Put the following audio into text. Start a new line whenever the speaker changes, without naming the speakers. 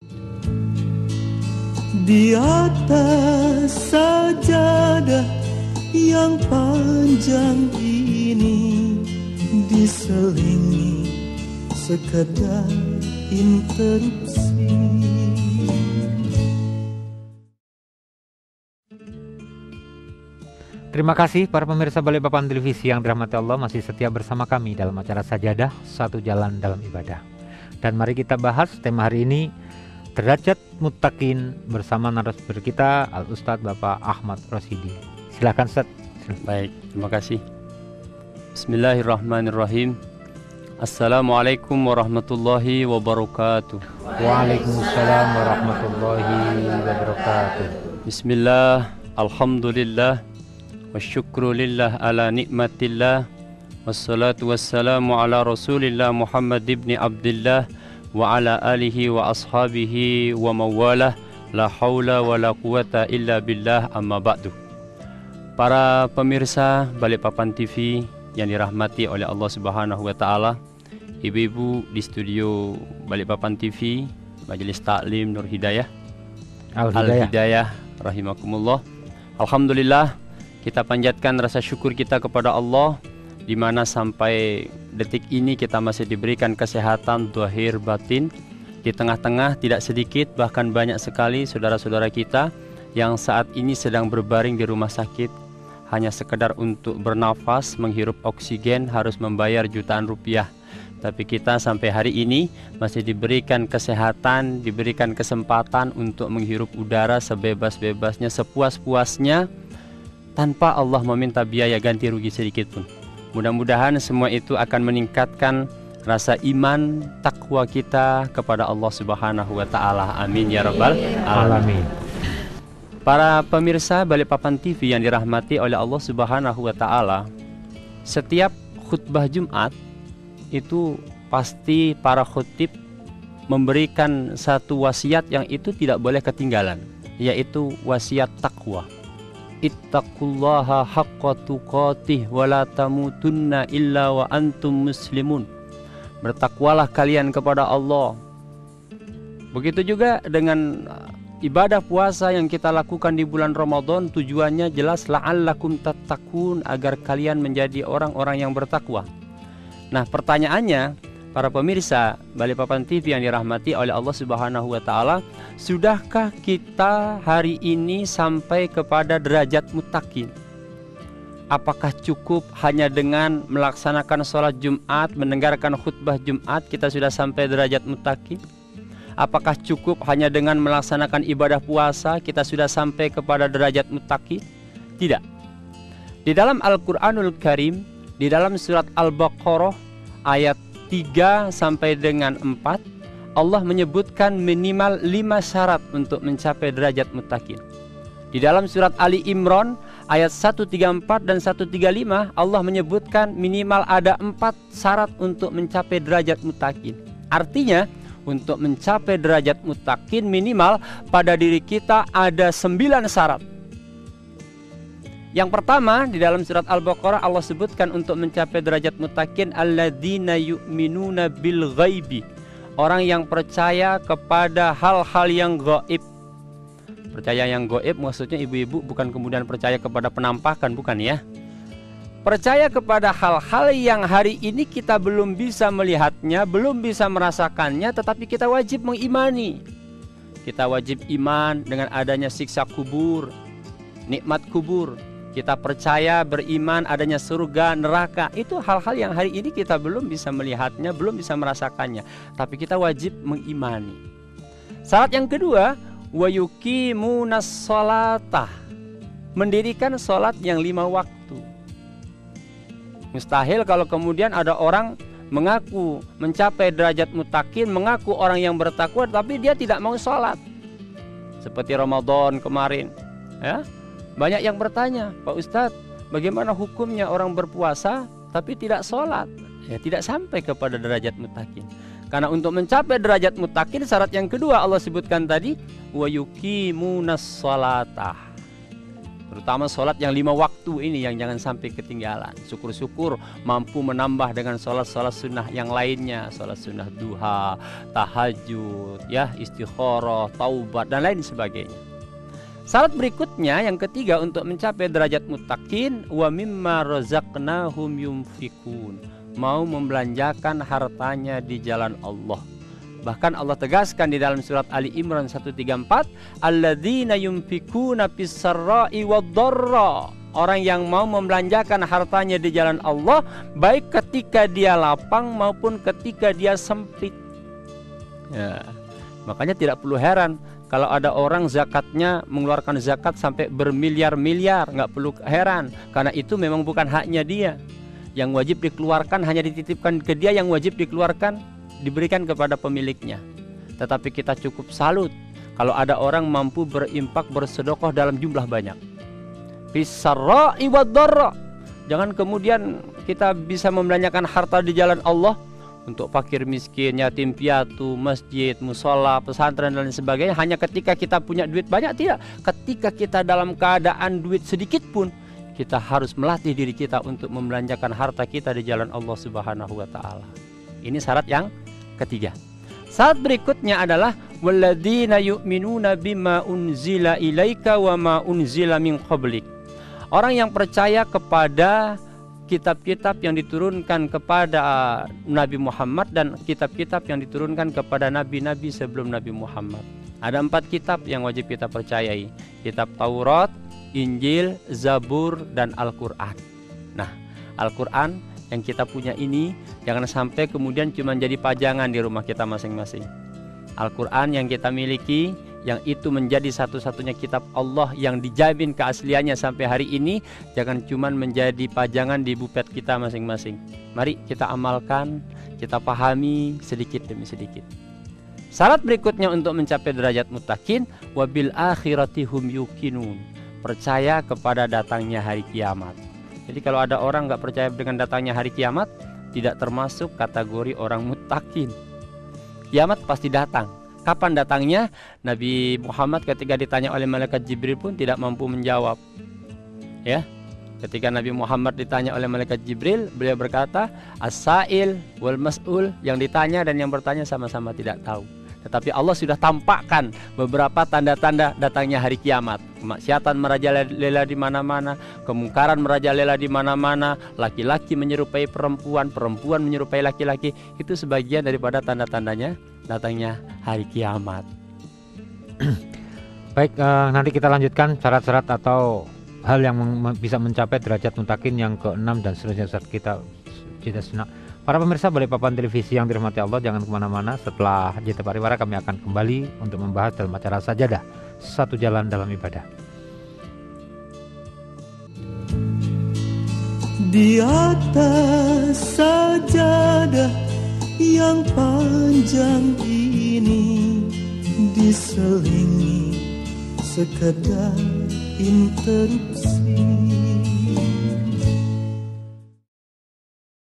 Di atas sajadah yang panjang ini diselingi sekedar interupsi.
Terima kasih para pemirsa Balikpapan Televisi yang dirahmati Allah, masih setia bersama kami dalam acara Sajadah, Satu Jalan Dalam Ibadah. Dan mari kita bahas tema hari ini, Derajat Muttaqin, bersama narasumber kita Al-Ustadz Bapak Ahmad Rosidi. Silakan Ustadz.
Baik, terima kasih. Bismillahirrahmanirrahim. Assalamualaikum warahmatullahi wabarakatuh.
Waalaikumsalam warahmatullahi wabarakatuh.
Bismillah, alhamdulillah, wasyukru lillah ala nikmatillah, wassalatu wassalamu ala rasulillah Muhammad ibn Abdillah wa ala alihi wa ashabihi wa mawalah, la hawla wa la quwata illa billah, amma ba'du. Para pemirsa Balikpapan TV yang dirahmati oleh Allah Subhanahu wa taala, ibu-ibu di studio Balikpapan TV, Majelis Taklim Nur Hidayah, Al-Hidayah rahimakumullah. Alhamdulillah, kita panjatkan rasa syukur kita kepada Allah, di mana sampai detik ini kita masih diberikan kesehatan zahir batin. Di tengah-tengah tidak sedikit, bahkan banyak sekali saudara-saudara kita yang saat ini sedang berbaring di rumah sakit, hanya sekedar untuk bernafas, menghirup oksigen harus membayar jutaan rupiah. Tapi kita sampai hari ini masih diberikan kesehatan, diberikan kesempatan untuk menghirup udara sebebas-bebasnya, sepuas-puasnya, tanpa Allah meminta biaya ganti rugi sedikit pun. Mudah-mudahan semua itu akan meningkatkan rasa iman, takwa kita kepada Allah Subhanahu wa taala. Amin ya rabbal alamin. Para pemirsa Balikpapan TV yang dirahmati oleh Allah Subhanahu wa taala, setiap khutbah Jumat itu pasti para khutib memberikan satu wasiat yang itu tidak boleh ketinggalan, yaitu wasiat takwa. Ittaqullaha haqqa tuqatih wa la tamutunna illa wa antum muslimun. Bertakwalah kalian kepada Allah. Begitu juga dengan ibadah puasa yang kita lakukan di bulan Ramadan, tujuannya jelas la'allakum tattaqun, agar kalian menjadi orang-orang yang bertakwa. Nah, pertanyaannya, para pemirsa Balikpapan TV yang dirahmati oleh Allah Subhanahu wa taala, sudahkah kita hari ini sampai kepada derajat muttaqin? Apakah cukup hanya dengan melaksanakan sholat Jumat, mendengarkan khutbah Jumat, kita sudah sampai derajat muttaqin? Apakah cukup hanya dengan melaksanakan ibadah puasa, kita sudah sampai kepada derajat muttaqin? Tidak. Di dalam Al-Quranul Karim, di dalam surat Al-Baqarah ayat 3 sampai dengan 4, Allah menyebutkan minimal 5 syarat untuk mencapai derajat muttaqin. Di dalam surat Ali Imran ayat 134 dan 135, Allah menyebutkan minimal ada 4 syarat untuk mencapai derajat muttaqin. Artinya, untuk mencapai derajat muttaqin minimal pada diri kita ada 9 syarat. Yang pertama, di dalam surat Al-Baqarah Allah sebutkan untuk mencapai derajat muttaqin, alladzina yu'minuna bil ghaibi, orang yang percaya kepada hal-hal yang gaib. Percaya yang gaib maksudnya ibu-ibu bukan kemudian percaya kepada penampakan, bukan ya. Percaya kepada hal-hal yang hari ini kita belum bisa melihatnya, belum bisa merasakannya, tetapi kita wajib mengimani. Kita wajib iman dengan adanya siksa kubur, nikmat kubur. Kita percaya, beriman adanya surga, neraka. Itu hal-hal yang hari ini kita belum bisa melihatnya, belum bisa merasakannya, tapi kita wajib mengimani. Syarat yang kedua, wa yuqimunas shalatah, mendirikan sholat yang 5 waktu. Mustahil kalau kemudian ada orang mengaku mencapai derajat muttaqin, mengaku orang yang bertakwa, tapi dia tidak mau sholat. Seperti Ramadan kemarin, ya. Banyak yang bertanya, Pak Ustadz, bagaimana hukumnya orang berpuasa tapi tidak sholat? Ya, tidak sampai kepada derajat muttaqin. Karena untuk mencapai derajat muttaqin, syarat yang kedua Allah sebutkan tadi, wa yuqimunas shalatah. Terutama sholat yang 5 waktu ini yang jangan sampai ketinggalan. Syukur-syukur mampu menambah dengan sholat-sholat sunnah yang lainnya. Sholat sunnah duha, tahajud, ya, istikharah, taubat, dan lain sebagainya. Syarat berikutnya yang ketiga untuk mencapai derajat muttaqin, wa mimma razaqnahum yunfikun, mau membelanjakan hartanya di jalan Allah. Bahkan Allah tegaskan di dalam surat Ali Imran 134, alladzina yunfikuna fis-sarra'i wad-dharra, orang yang mau membelanjakan hartanya di jalan Allah baik ketika dia lapang maupun ketika dia sempit. Ya, makanya tidak perlu heran kalau ada orang zakatnya mengeluarkan zakat sampai bermiliar-miliar, nggak perlu heran karena itu memang bukan haknya dia. Yang wajib dikeluarkan hanya dititipkan ke dia, yang wajib dikeluarkan diberikan kepada pemiliknya. Tetapi kita cukup salut kalau ada orang mampu berimpak, bersedekah dalam jumlah banyak. Fis-sarra'i wad-dharra. Jangan kemudian kita bisa membelanjakan harta di jalan Allah untuk fakir miskin, yatim piatu, masjid, musola, pesantren dan lain sebagainya hanya ketika kita punya duit banyak. Tidak, ketika kita dalam keadaan duit sedikit pun kita harus melatih diri kita untuk membelanjakan harta kita di jalan Allah Subhanahu wa taala. Ini syarat yang ketiga. Syarat berikutnya adalah walladzina yu'minuna bima unzila ilaika wa ma unzila min qablik. Orang yang percaya kepada kitab-kitab yang diturunkan kepada Nabi Muhammad dan kitab-kitab yang diturunkan kepada nabi-nabi sebelum Nabi Muhammad. Ada 4 kitab yang wajib kita percayai. Kitab Taurat, Injil, Zabur, dan Al-Quran. Nah, Al-Quran yang kita punya ini jangan sampai kemudian cuma jadi pajangan di rumah kita masing-masing. Al-Quran yang kita miliki, yang itu menjadi satu-satunya kitab Allah yang dijamin keasliannya sampai hari ini, jangan cuma menjadi pajangan di bupet kita masing-masing. Mari kita amalkan, kita pahami sedikit demi sedikit. Syarat berikutnya untuk mencapai derajat muttaqin, wabil akhirati hum yuqinun, percaya kepada datangnya hari kiamat. Jadi kalau ada orang nggak percaya dengan datangnya hari kiamat, tidak termasuk kategori orang muttaqin. Kiamat pasti datang. Kapan datangnya? Nabi Muhammad ketika ditanya oleh malaikat Jibril pun tidak mampu menjawab. Ya, ketika Nabi Muhammad ditanya oleh malaikat Jibril, beliau berkata, as-sa'il wal mas'ul, yang ditanya dan yang bertanya sama-sama tidak tahu. Tetapi Allah sudah tampakkan beberapa tanda-tanda datangnya hari kiamat. Kemaksiatan merajalela di mana-mana, kemungkaran merajalela di mana-mana, laki-laki menyerupai perempuan, perempuan menyerupai laki-laki. Itu sebagian daripada tanda-tandanya datangnya hari kiamat.
Baik, nanti kita lanjutkan syarat-syarat atau hal yang bisa mencapai derajat muttaqin yang ke-6 dan seterusnya saat kita jeda sejenak. Para pemirsa Balikpapan Televisi yang dirahmati Allah, jangan kemana-mana. Setelah jeda pariwara kami akan kembali untuk membahas dalam acara Sajadah, satu jalan dalam ibadah.
Di atas sajadah yang panjang ini diselingi sekedar interupsi.